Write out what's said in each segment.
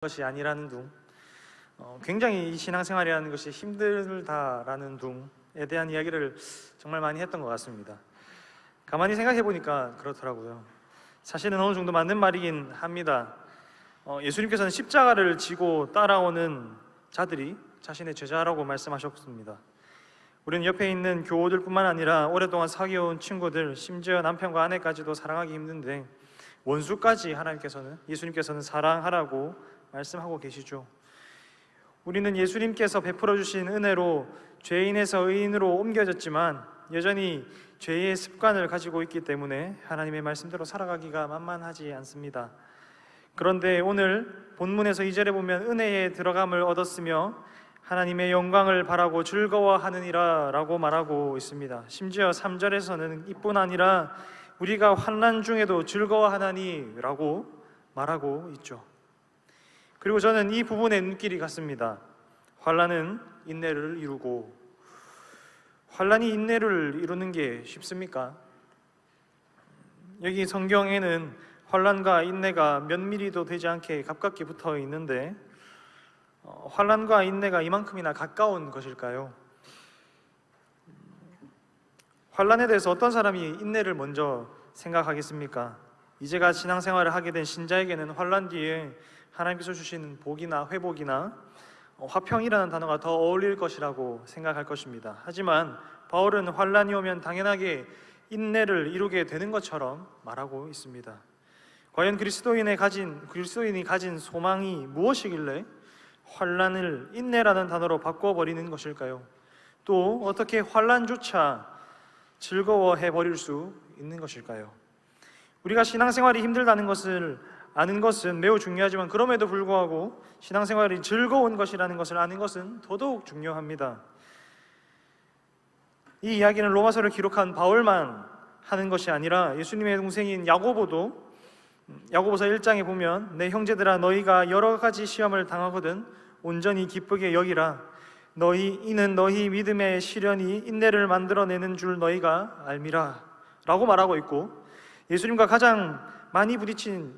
것이 아니라는 둥, 굉장히 이 신앙생활이라는 것이 힘들다라는 둥에 대한 이야기를 정말 많이 했던 것 같습니다. 가만히 생각해 보니까 그렇더라고요. 사실은 어느 정도 맞는 말이긴 합니다. 예수님께서는 십자가를 지고 따라오는 자들이 자신의 제자라고 말씀하셨습니다. 우리는 옆에 있는 교우들뿐만 아니라 오랫동안 사귀어온 친구들, 심지어 남편과 아내까지도 사랑하기 힘든데 원수까지 예수님께서는 사랑하라고 말씀하고 계시죠. 우리는 예수님께서 베풀어 주신 은혜로 죄인에서 의인으로 옮겨졌지만 여전히 죄의 습관을 가지고 있기 때문에 하나님의 말씀대로 살아가기가 만만하지 않습니다. 그런데 오늘 본문에서 2절에 보면 은혜에 들어감을 얻었으며 하나님의 영광을 바라고 즐거워하느니라 라고 말하고 있습니다. 심지어 3절에서는 이뿐 아니라 우리가 환난 중에도 즐거워하나니 라고 말하고 있죠. 그리고 저는 이 부분에 눈길이 갔습니다. 환난은 인내를 이루고, 환난이 인내를 이루는 게 쉽습니까? 여기 성경에는 환난과 인내가 몇 미리도 되지 않게 가깝게 붙어 있는데 환난과 인내가 이만큼이나 가까운 것일까요? 환난에 대해서 어떤 사람이 인내를 먼저 생각하겠습니까? 이제가 신앙생활을 하게 된 신자에게는 환난 뒤에 하나님께서 주시는 복이나 회복이나 화평이라는 단어가 더 어울릴 것이라고 생각할 것입니다. 하지만 바울은 환난이 오면 당연하게 인내를 이루게 되는 것처럼 말하고 있습니다. 과연 그리스도인이 가진 소망이 무엇이길래 환난을 인내라는 단어로 바꿔버리는 것일까요? 또 어떻게 환난조차 즐거워해 버릴 수 있는 것일까요? 우리가 신앙생활이 힘들다는 것을 아는 것은 매우 중요하지만 그럼에도 불구하고 신앙생활이 즐거운 것이라는 것을 아는 것은 더더욱 중요합니다. 이 이야기는 로마서를 기록한 바울만 하는 것이 아니라 예수님의 동생인 야고보도 야고보서 1장에 보면 내 형제들아 너희가 여러 가지 시험을 당하거든 온전히 기쁘게 여기라 이는 너희 믿음의 시련이 인내를 만들어내는 줄 너희가 알미라 라고 말하고 있고, 예수님과 가장 많이 부딪힌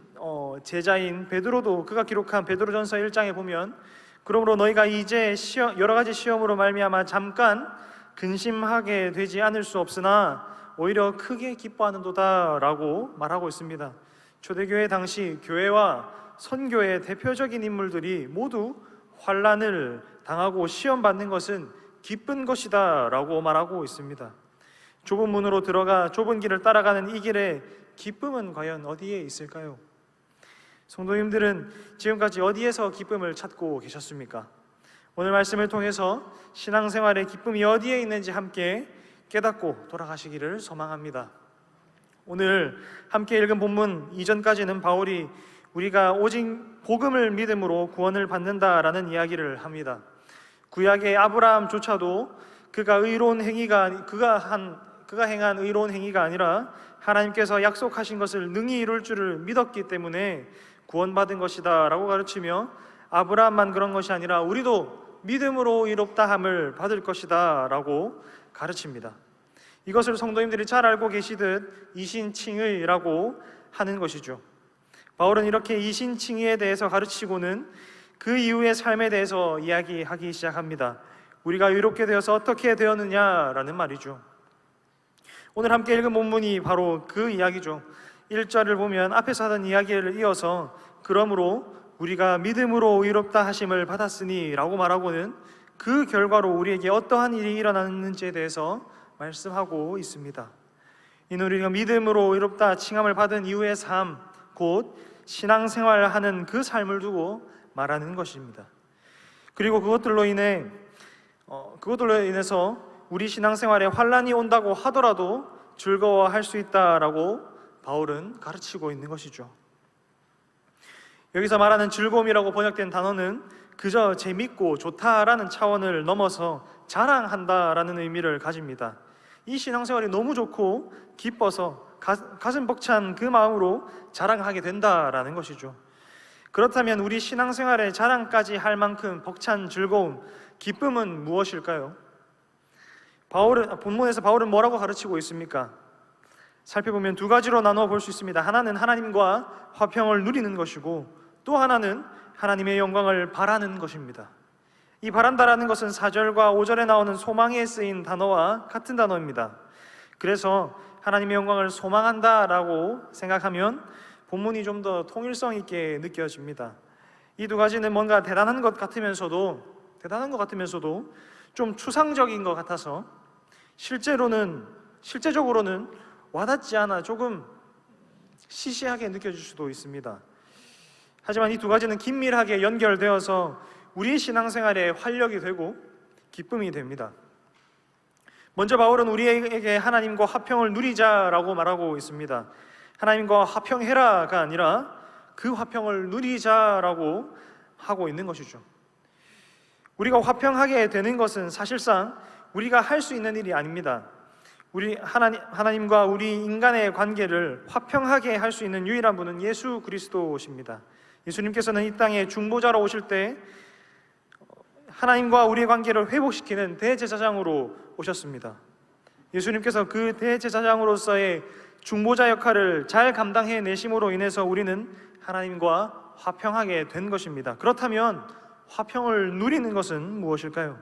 제자인 베드로도 그가 기록한 베드로전서 1장에 보면 그러므로 너희가 이제 여러 가지 시험으로 말미암아 잠깐 근심하게 되지 않을 수 없으나 오히려 크게 기뻐하는도다 라고 말하고 있습니다. 초대교회 당시 교회와 선교의 대표적인 인물들이 모두 환난을 당하고 시험받는 것은 기쁜 것이다 라고 말하고 있습니다. 좁은 문으로 들어가 좁은 길을 따라가는 이 길에 기쁨은 과연 어디에 있을까요? 성도님들은 지금까지 어디에서 기쁨을 찾고 계셨습니까? 오늘 말씀을 통해서 신앙생활의 기쁨이 어디에 있는지 함께 깨닫고 돌아가시기를 소망합니다. 오늘 함께 읽은 본문 이전까지는 바울이 우리가 오직 복음을 믿음으로 구원을 받는다라는 이야기를 합니다. 구약의 아브라함조차도 그가 행한 의로운 행위가 아니라 하나님께서 약속하신 것을 능히 이룰 줄을 믿었기 때문에 구원받은 것이다 라고 가르치며 아브라함만 그런 것이 아니라 우리도 믿음으로 의롭다함을 받을 것이다 라고 가르칩니다. 이것을 성도님들이 잘 알고 계시듯 이신칭의라고 하는 것이죠. 바울은 이렇게 이신칭의에 대해서 가르치고는 그 이후의 삶에 대해서 이야기하기 시작합니다. 우리가 의롭게 되어서 어떻게 되었느냐라는 말이죠. 오늘 함께 읽은 본문이 바로 그 이야기죠. 1절을 보면 앞에서 하던 이야기를 이어서 그러므로 우리가 믿음으로 의롭다 하심을 받았으니 라고 말하고는 그 결과로 우리에게 어떠한 일이 일어났는지에 대해서 말씀하고 있습니다. 이는 우리가 믿음으로 의롭다 칭함을 받은 이후의 삶, 곧 신앙생활하는 그 삶을 두고 말하는 것입니다. 그리고 그것들로 인해서 우리 신앙생활에 환난이 온다고 하더라도 즐거워할 수 있다라고 바울은 가르치고 있는 것이죠. 여기서 말하는 즐거움이라고 번역된 단어는 그저 재밌고 좋다라는 차원을 넘어서 자랑한다라는 의미를 가집니다. 이 신앙생활이 너무 좋고 기뻐서 가슴 벅찬 그 마음으로 자랑하게 된다라는 것이죠. 그렇다면 우리 신앙생활에 자랑까지 할 만큼 벅찬 즐거움, 기쁨은 무엇일까요? 본문에서 바울은 뭐라고 가르치고 있습니까? 살펴보면 두 가지로 나누어 볼 수 있습니다. 하나는 하나님과 화평을 누리는 것이고 또 하나는 하나님의 영광을 바라는 것입니다. 이 바란다라는 것은 4절과 5절에 나오는 소망에 쓰인 단어와 같은 단어입니다. 그래서 하나님의 영광을 소망한다라고 생각하면 본문이 좀 더 통일성 있게 느껴집니다. 이 두 가지는 뭔가 대단한 것 같으면서도 좀 추상적인 것 같아서 실제적으로는 와닿지 않아 조금 시시하게 느껴질 수도 있습니다. 하지만 이 두 가지는 긴밀하게 연결되어서 우리의 신앙생활에 활력이 되고 기쁨이 됩니다. 먼저 바울은 우리에게 하나님과 화평을 누리자라고 말하고 있습니다. 하나님과 화평해라가 아니라 그 화평을 누리자라고 하고 있는 것이죠. 우리가 화평하게 되는 것은 사실상 우리가 할 수 있는 일이 아닙니다. 우리 하나님과 우리 인간의 관계를 화평하게 할 수 있는 유일한 분은 예수 그리스도십니다. 예수님께서는 이 땅에 중보자로 오실 때 하나님과 우리의 관계를 회복시키는 대제사장으로 오셨습니다. 예수님께서 그 대제사장으로서의 중보자 역할을 잘 감당해내심으로 인해서 우리는 하나님과 화평하게 된 것입니다. 그렇다면 화평을 누리는 것은 무엇일까요?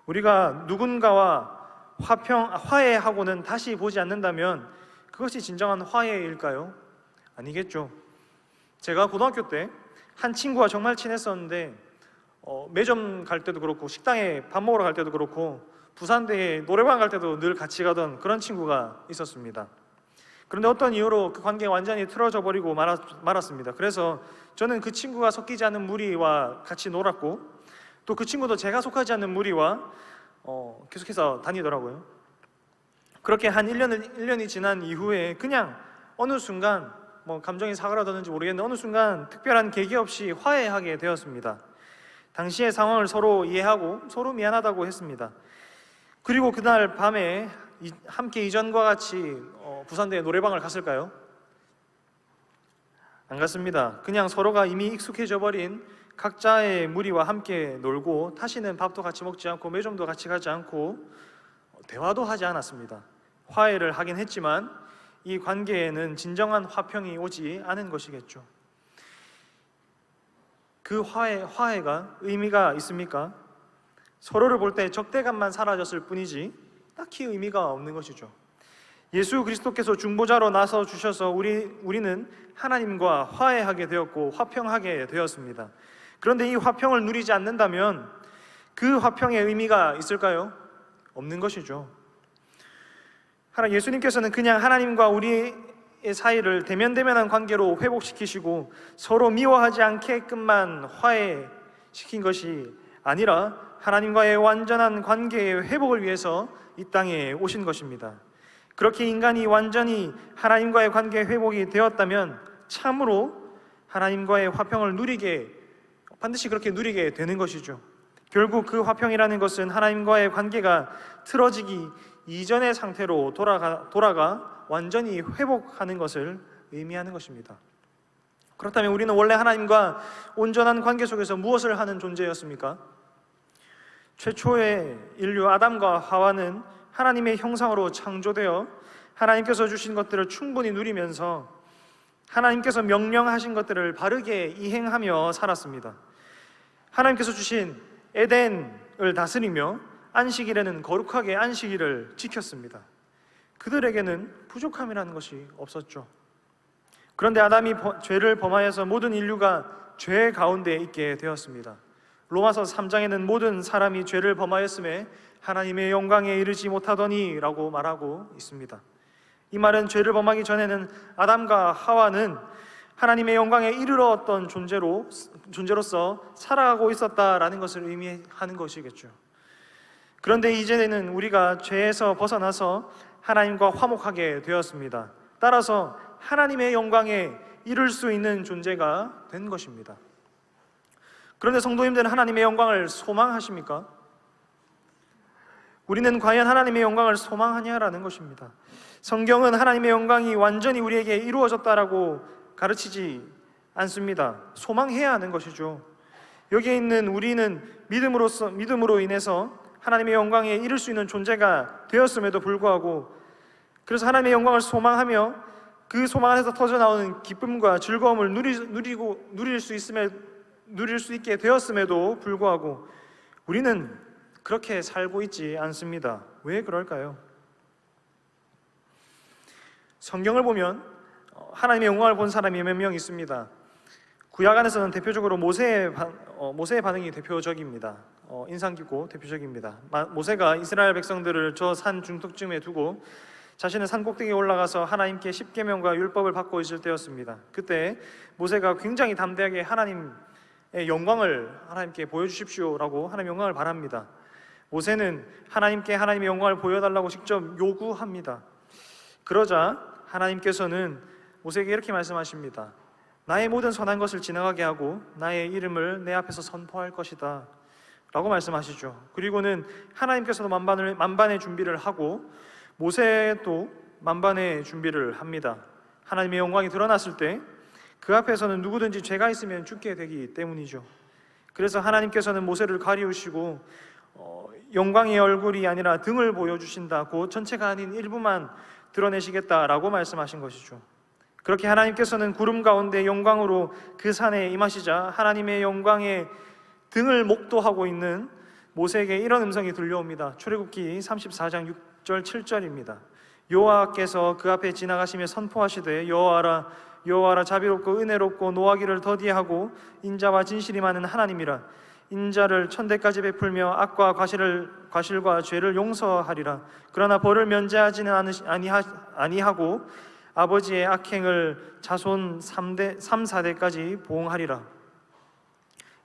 우리가 누군가와 화해하고는 다시 보지 않는다면 그것이 진정한 화해일까요? 아니겠죠. 제가 고등학교 때 한 친구와 정말 친했었는데 매점 갈 때도 그렇고 식당에 밥 먹으러 갈 때도 그렇고 부산대에 노래방 갈 때도 늘 같이 가던 그런 친구가 있었습니다. 그런데 어떤 이유로 그 관계가 완전히 틀어져 버리고 말았습니다. 그래서 저는 그 친구가 섞이지 않는 무리와 같이 놀았고 또 그 친구도 제가 속하지 않는 무리와 계속해서 다니더라고요. 그렇게 한 1년이 지난 이후에 그냥 어느 순간 감정이 사그라졌는지 모르겠는데 어느 순간 특별한 계기 없이 화해하게 되었습니다. 당시의 상황을 서로 이해하고 서로 미안하다고 했습니다. 그리고 그날 밤에 함께 이전과 같이 부산대에 노래방을 갔을까요? 안 갔습니다. 그냥 서로가 이미 익숙해져 버린 각자의 무리와 함께 놀고 다시는 밥도 같이 먹지 않고 매점도 같이 가지 않고 대화도 하지 않았습니다. 화해를 하긴 했지만 이 관계에는 진정한 화평이 오지 않은 것이겠죠. 그 화해가 의미가 있습니까? 서로를 볼 때 적대감만 사라졌을 뿐이지 딱히 의미가 없는 것이죠. 예수 그리스도께서 중보자로 나서 주셔서 우리는 하나님과 화해하게 되었고 화평하게 되었습니다. 그런데 이 화평을 누리지 않는다면 그 화평의 의미가 있을까요? 없는 것이죠. 예수님께서는 그냥 하나님과 우리의 사이를 대면대면한 관계로 회복시키시고 서로 미워하지 않게끔만 화해시킨 것이 아니라 하나님과의 완전한 관계의 회복을 위해서 이 땅에 오신 것입니다. 그렇게 인간이 완전히 하나님과의 관계 회복이 되었다면 참으로 하나님과의 화평을 반드시 그렇게 누리게 되는 것이죠. 결국 그 화평이라는 것은 하나님과의 관계가 틀어지기 이전의 상태로 돌아가 완전히 회복하는 것을 의미하는 것입니다. 그렇다면 우리는 원래 하나님과 온전한 관계 속에서 무엇을 하는 존재였습니까? 최초의 인류 아담과 하와는 하나님의 형상으로 창조되어 하나님께서 주신 것들을 충분히 누리면서 하나님께서 명령하신 것들을 바르게 이행하며 살았습니다. 하나님께서 주신 에덴을 다스리며 안식일에는 거룩하게 안식일을 지켰습니다. 그들에게는 부족함이라는 것이 없었죠. 그런데 아담이 죄를 범하여서 모든 인류가 죄 가운데 있게 되었습니다. 로마서 3장에는 모든 사람이 죄를 범하였음에 하나님의 영광에 이르지 못하더니 라고 말하고 있습니다. 이 말은 죄를 범하기 전에는 아담과 하와는 하나님의 영광에 이르렀던 존재로서 살아가고 있었다라는 것을 의미하는 것이겠죠. 그런데 이제는 우리가 죄에서 벗어나서 하나님과 화목하게 되었습니다. 따라서 하나님의 영광에 이룰 수 있는 존재가 된 것입니다. 그런데 성도님들은 하나님의 영광을 소망하십니까? 우리는 과연 하나님의 영광을 소망하냐라는 것입니다. 성경은 하나님의 영광이 완전히 우리에게 이루어졌다라고 가르치지 않습니다. 소망해야 하는 것이죠. 여기에 있는 우리는 믿음으로 인해서 하나님의 영광에 이를 수 있는 존재가 되었음에도 불구하고 그래서 하나님의 영광을 소망하며 그 소망 안에서 터져나오는 기쁨과 즐거움을 누릴 수 있음에 누릴 수 있게 되었음에도 불구하고 우리는 그렇게 살고 있지 않습니다. 왜 그럴까요? 성경을 보면 하나님의 영광을 본 사람이 몇 명 있습니다. 구약 안에서는 대표적으로 모세의 반응이 대표적입니다. 인상 깊고 대표적입니다. 모세가 이스라엘 백성들을 저 산 중턱쯤에 두고 자신은 산 꼭대기에 올라가서 하나님께 십계명과 율법을 받고 있을 때였습니다. 그때 모세가 굉장히 담대하게 하나님의 영광을 하나님께 보여주십시오라고 하나님의 영광을 바랍니다. 모세는 하나님께 하나님의 영광을 보여달라고 직접 요구합니다. 그러자 하나님께서는 모세에게 이렇게 말씀하십니다. 나의 모든 선한 것을 지나가게 하고 나의 이름을 내 앞에서 선포할 것이다 라고 말씀하시죠. 그리고는 하나님께서도 만반의 준비를 하고 모세도 만반의 준비를 합니다. 하나님의 영광이 드러났을 때 그 앞에서는 누구든지 죄가 있으면 죽게 되기 때문이죠. 그래서 하나님께서는 모세를 가리우시고 영광의 얼굴이 아니라 등을 보여주신다, 그 전체가 아닌 일부만 드러내시겠다라고 말씀하신 것이죠. 그렇게 하나님께서는 구름 가운데 영광으로 그 산에 임하시자 하나님의 영광의 등을 목도하고 있는 모세에게 이런 음성이 들려옵니다. 출애굽기 34장 6절 7절입니다. 여호와께서 그 앞에 지나가시며 선포하시되 여호와라 자비롭고 은혜롭고 노하기를 더디하고 인자와 진실이 많은 하나님이라. 인자를 천대까지 베풀며 악과 과실과 죄를 용서하리라. 그러나 벌을 면제하지는 아니하고 아버지의 악행을 자손 3, 4대까지 보응하리라.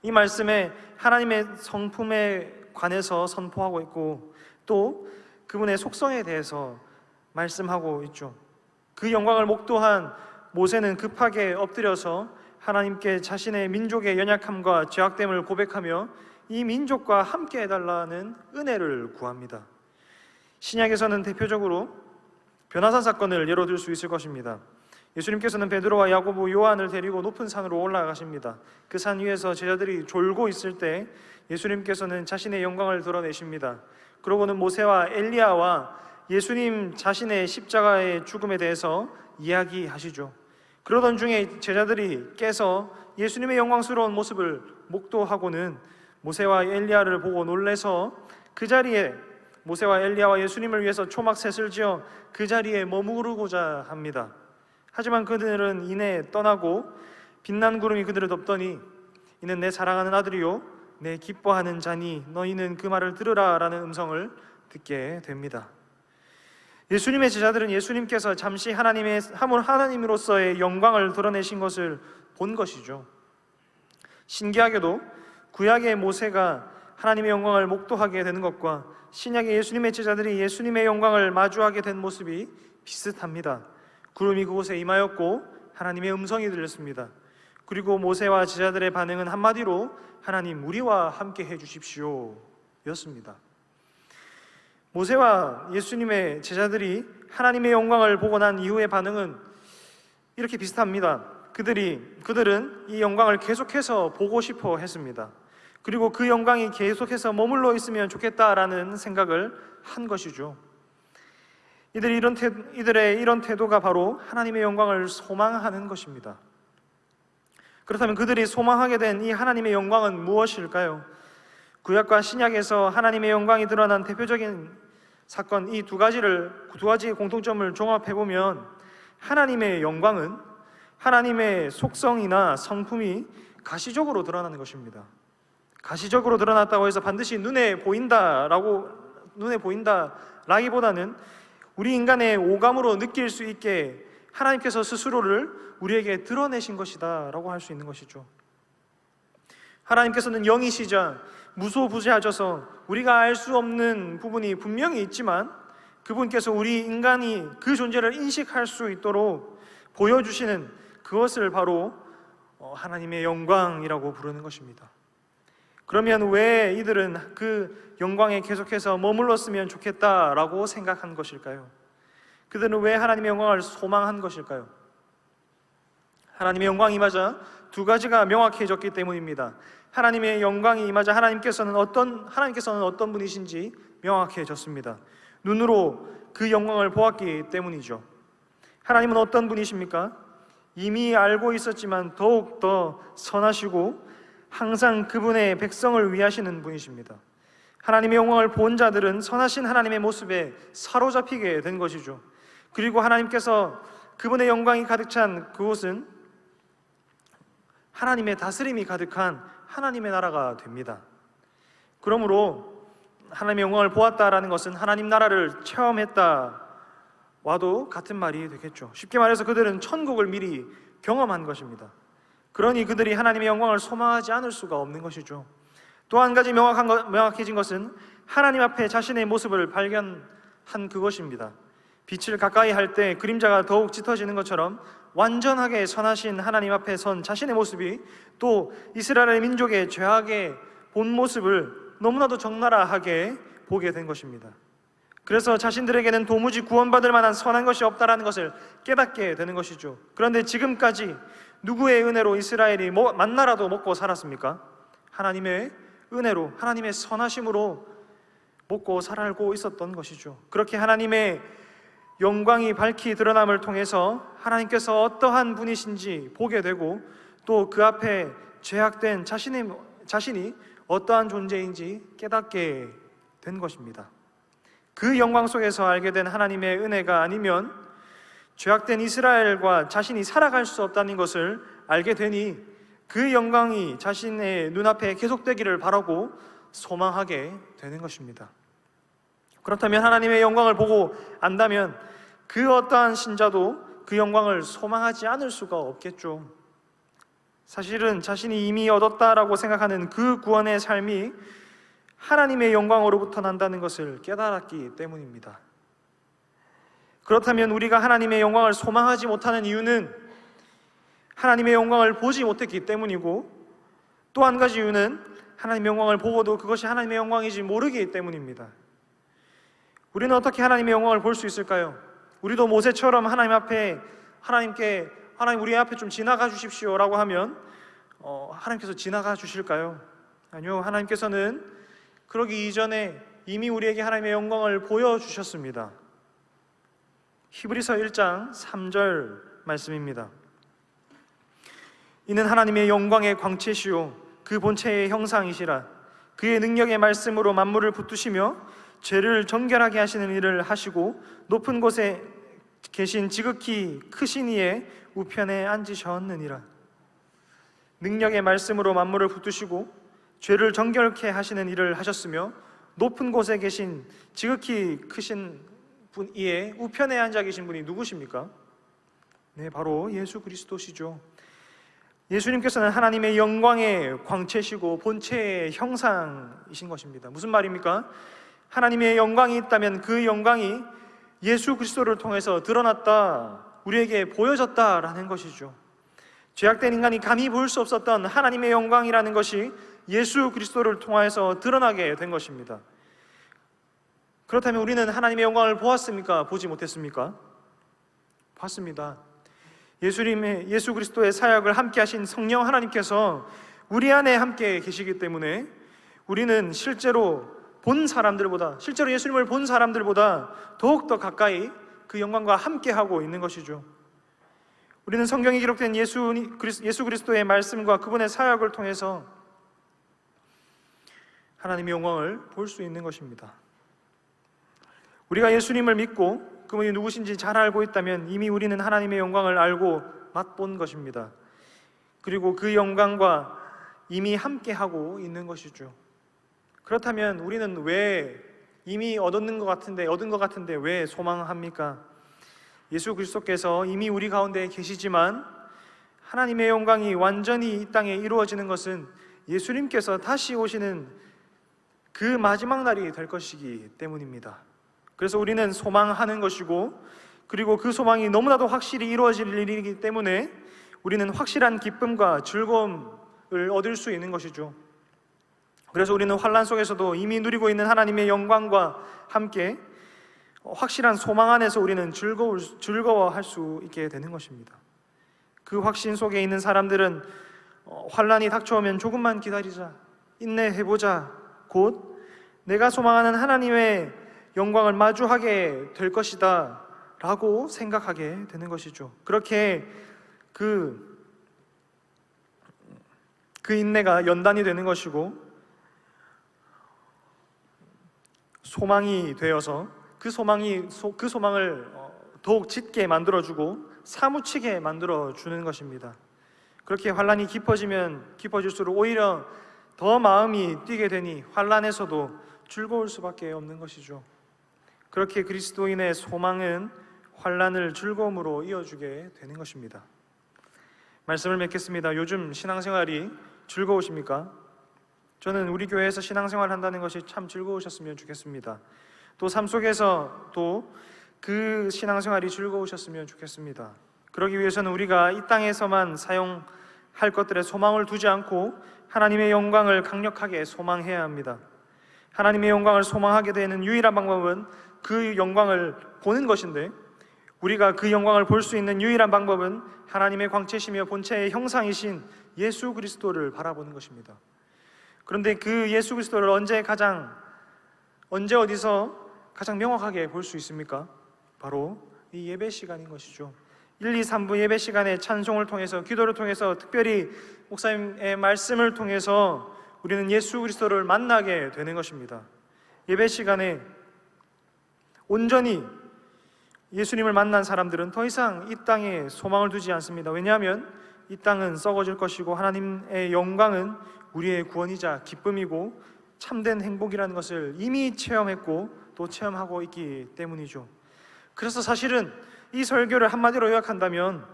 이 말씀에 하나님의 성품에 관해서 선포하고 있고 또 그분의 속성에 대해서 말씀하고 있죠. 그 영광을 목도한 모세는 급하게 엎드려서 하나님께 자신의 민족의 연약함과 죄악됨을 고백하며 이 민족과 함께 해달라는 은혜를 구합니다. 신약에서는 대표적으로 변화산 사건을 예로 들 수 있을 것입니다. 예수님께서는 베드로와 야고보, 요한을 데리고 높은 산으로 올라가십니다. 그 산 위에서 제자들이 졸고 있을 때 예수님께서는 자신의 영광을 드러내십니다. 그러고는 모세와 엘리야와 예수님 자신의 십자가의 죽음에 대해서 이야기하시죠. 그러던 중에 제자들이 깨서 예수님의 영광스러운 모습을 목도하고는 모세와 엘리야를 보고 놀래서 그 자리에 모세와 엘리야와 예수님을 위해서 초막셋을 지어 그 자리에 머무르고자 합니다. 하지만 그들은 이내 떠나고 빛난 구름이 그들을 덮더니 이는 내 사랑하는 아들이요 내 기뻐하는 자니 너희는 그 말을 들으라 라는 음성을 듣게 됩니다. 예수님의 제자들은 예수님께서 잠시 하나님으로서의 영광을 드러내신 것을 본 것이죠. 신기하게도 구약의 모세가 하나님의 영광을 목도하게 되는 것과 신약의 예수님의 제자들이 예수님의 영광을 마주하게 된 모습이 비슷합니다. 구름이 그곳에 임하였고 하나님의 음성이 들렸습니다. 그리고 모세와 제자들의 반응은 한마디로 하나님 우리와 함께 해주십시오 였습니다. 모세와 예수님의 제자들이 하나님의 영광을 보고 난 이후의 반응은 이렇게 비슷합니다. 그들은 이 영광을 계속해서 보고 싶어 했습니다. 그리고 그 영광이 계속해서 머물러 있으면 좋겠다라는 생각을 한 것이죠. 이들의 이런 태도가 바로 하나님의 영광을 소망하는 것입니다. 그렇다면 그들이 소망하게 된 이 하나님의 영광은 무엇일까요? 구약과 신약에서 하나님의 영광이 드러난 대표적인 사건 이 두 가지의 공통점을 종합해보면 하나님의 영광은 하나님의 속성이나 성품이 가시적으로 드러나는 것입니다. 가시적으로 드러났다고 해서 반드시 눈에 보인다라기보다는 우리 인간의 오감으로 느낄 수 있게 하나님께서 스스로를 우리에게 드러내신 것이다 라고 할 수 있는 것이죠. 하나님께서는 영이시자 무소부재하셔서 우리가 알 수 없는 부분이 분명히 있지만 그분께서 우리 인간이 그 존재를 인식할 수 있도록 보여주시는 그것을 바로 하나님의 영광이라고 부르는 것입니다. 그러면 왜 이들은 그 영광에 계속해서 머물렀으면 좋겠다라고 생각한 것일까요? 그들은 왜 하나님의 영광을 소망한 것일까요? 하나님의 영광이 임하자 두 가지가 명확해졌기 때문입니다. 하나님의 영광이 임하자 하나님께서는 어떤 분이신지 명확해졌습니다. 눈으로 그 영광을 보았기 때문이죠. 하나님은 어떤 분이십니까? 이미 알고 있었지만 더욱 더 선하시고 항상 그분의 백성을 위하시는 분이십니다. 하나님의 영광을 본 자들은 선하신 하나님의 모습에 사로잡히게 된 것이죠. 그리고 하나님께서 그분의 영광이 가득 찬 그곳은 하나님의 다스림이 가득한 하나님의 나라가 됩니다. 그러므로 하나님의 영광을 보았다라는 것은 하나님 나라를 체험했다와도 같은 말이 되겠죠. 쉽게 말해서 그들은 천국을 미리 경험한 것입니다. 그러니 그들이 하나님의 영광을 소망하지 않을 수가 없는 것이죠. 또 한 가지 명확해진 것은 하나님 앞에 자신의 모습을 발견한 그것입니다. 빛을 가까이 할 때 그림자가 더욱 짙어지는 것처럼 완전하게 선하신 하나님 앞에 선 자신의 모습이 또 이스라엘 민족의 죄악의 본 모습을 너무나도 적나라하게 보게 된 것입니다. 그래서 자신들에게는 도무지 구원받을 만한 선한 것이 없다라는 것을 깨닫게 되는 것이죠. 그런데 지금까지 누구의 은혜로 이스라엘이 만나라도 먹고 살았습니까? 하나님의 은혜로, 하나님의 선하심으로 먹고 살고 있었던 것이죠. 그렇게 하나님의 영광이 밝히 드러남을 통해서 하나님께서 어떠한 분이신지 보게 되고 또 그 앞에 죄악된 자신이 어떠한 존재인지 깨닫게 된 것입니다. 그 영광 속에서 알게 된 하나님의 은혜가 아니면 죄악된 이스라엘과 자신이 살아갈 수 없다는 것을 알게 되니 그 영광이 자신의 눈앞에 계속되기를 바라고 소망하게 되는 것입니다. 그렇다면 하나님의 영광을 보고 안다면 그 어떠한 신자도 그 영광을 소망하지 않을 수가 없겠죠. 사실은 자신이 이미 얻었다라고 생각하는 그 구원의 삶이 하나님의 영광으로부터 난다는 것을 깨달았기 때문입니다. 그렇다면 우리가 하나님의 영광을 소망하지 못하는 이유는 하나님의 영광을 보지 못했기 때문이고 또 한 가지 이유는 하나님의 영광을 보고도 그것이 하나님의 영광인지 모르기 때문입니다. 우리는 어떻게 하나님의 영광을 볼 수 있을까요? 우리도 모세처럼 하나님 우리 앞에 좀 지나가 주십시오 라고 하면 하나님께서 지나가 주실까요? 아니요, 하나님께서는 그러기 이전에 이미 우리에게 하나님의 영광을 보여주셨습니다. 히브리서 1장 3절 말씀입니다. 이는 하나님의 영광의 광채시요 그 본체의 형상이시라. 그의 능력의 말씀으로 만물을 붙드시며 죄를 정결하게 하시는 일을 하시고 높은 곳에 계신 지극히 크신 이의 우편에 앉으셨느니라. 능력의 말씀으로 만물을 붙드시고 죄를 정결케 하시는 일을 하셨으며 높은 곳에 계신 지극히 크신 분 이의 우편에 앉아 계신 분이 누구십니까? 네, 바로 예수 그리스도시죠. 예수님께서는 하나님의 영광의 광채시고 본체의 형상이신 것입니다. 무슨 말입니까? 하나님의 영광이 있다면 그 영광이 예수 그리스도를 통해서 드러났다, 우리에게 보여졌다라는 것이죠. 죄악된 인간이 감히 볼 수 없었던 하나님의 영광이라는 것이 예수 그리스도를 통해서 드러나게 된 것입니다. 그렇다면 우리는 하나님의 영광을 보았습니까? 보지 못했습니까? 봤습니다. 예수 그리스도의 사역을 함께 하신 성령 하나님께서 우리 안에 함께 계시기 때문에 우리는 실제로 예수님을 본 사람들보다 더욱더 가까이 그 영광과 함께하고 있는 것이죠. 우리는 성경에 기록된 예수 그리스도의 말씀과 그분의 사역을 통해서 하나님의 영광을 볼 수 있는 것입니다. 우리가 예수님을 믿고 그분이 누구신지 잘 알고 있다면 이미 우리는 하나님의 영광을 알고 맛본 것입니다. 그리고 그 영광과 이미 함께하고 있는 것이죠. 그렇다면 우리는 왜 이미 얻은 것 같은데 왜 소망합니까? 예수 그리스도께서 이미 우리 가운데 계시지만 하나님의 영광이 완전히 이 땅에 이루어지는 것은 예수님께서 다시 오시는 그 마지막 날이 될 것이기 때문입니다. 그래서 우리는 소망하는 것이고, 그리고 그 소망이 너무나도 확실히 이루어질 일이기 때문에 우리는 확실한 기쁨과 즐거움을 얻을 수 있는 것이죠. 그래서 우리는 환난 속에서도 이미 누리고 있는 하나님의 영광과 함께 확실한 소망 안에서 우리는 즐거워할 수 있게 되는 것입니다. 그 확신 속에 있는 사람들은 환난이 닥쳐오면 조금만 기다리자, 인내해보자, 곧 내가 소망하는 하나님의 영광을 마주하게 될 것이다 라고 생각하게 되는 것이죠. 그렇게 그 그 인내가 연단이 되는 것이고 소망이 되어서 그 소망을 더욱 짙게 만들어주고 사무치게 만들어주는 것입니다. 그렇게 환난이 깊어지면 깊어질수록 오히려 더 마음이 뛰게 되니 환난에서도 즐거울 수밖에 없는 것이죠. 그렇게 그리스도인의 소망은 환난을 즐거움으로 이어주게 되는 것입니다. 말씀을 맺겠습니다. 요즘 신앙생활이 즐거우십니까? 저는 우리 교회에서 신앙생활 한다는 것이 참 즐거우셨으면 좋겠습니다. 또 삶 속에서 또 그 신앙생활이 즐거우셨으면 좋겠습니다. 그러기 위해서는 우리가 이 땅에서만 사용할 것들에 소망을 두지 않고 하나님의 영광을 강력하게 소망해야 합니다. 하나님의 영광을 소망하게 되는 유일한 방법은 그 영광을 보는 것인데, 우리가 그 영광을 볼 수 있는 유일한 방법은 하나님의 광채시며 본체의 형상이신 예수 그리스도를 바라보는 것입니다. 그런데 그 예수 그리스도를 언제 어디서 가장 명확하게 볼 수 있습니까? 바로 이 예배 시간인 것이죠. 1, 2, 3부 예배 시간에 찬송을 통해서, 기도를 통해서, 특별히 목사님의 말씀을 통해서 우리는 예수 그리스도를 만나게 되는 것입니다. 예배 시간에 온전히 예수님을 만난 사람들은 더 이상 이 땅에 소망을 두지 않습니다. 왜냐하면 이 땅은 썩어질 것이고 하나님의 영광은 우리의 구원이자 기쁨이고 참된 행복이라는 것을 이미 체험했고 또 체험하고 있기 때문이죠. 그래서 사실은 이 설교를 한마디로 요약한다면,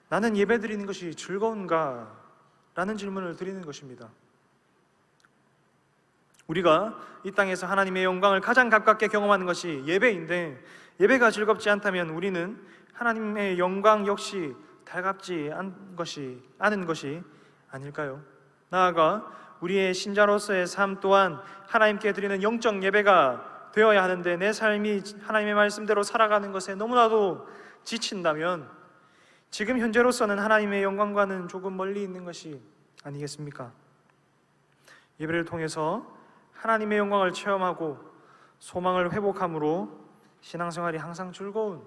나는 예배드리는 것이 즐거운가? 라는 질문을 드리는 것입니다. 우리가 이 땅에서 하나님의 영광을 가장 가깝게 경험하는 것이 예배인데, 예배가 즐겁지 않다면 우리는 하나님의 영광 역시 달갑지 않은 것이 아닐까요? 나아가 우리의 신자로서의 삶 또한 하나님께 드리는 영적 예배가 되어야 하는데, 내 삶이 하나님의 말씀대로 살아가는 것에 너무나도 지친다면 지금 현재로서는 하나님의 영광과는 조금 멀리 있는 것이 아니겠습니까? 예배를 통해서 하나님의 영광을 체험하고 소망을 회복함으로 신앙생활이 항상 즐거운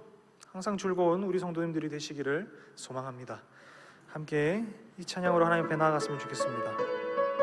우리 성도님들이 되시기를 소망합니다. 함께 이 찬양으로 하나님 앞에 나아갔으면 좋겠습니다.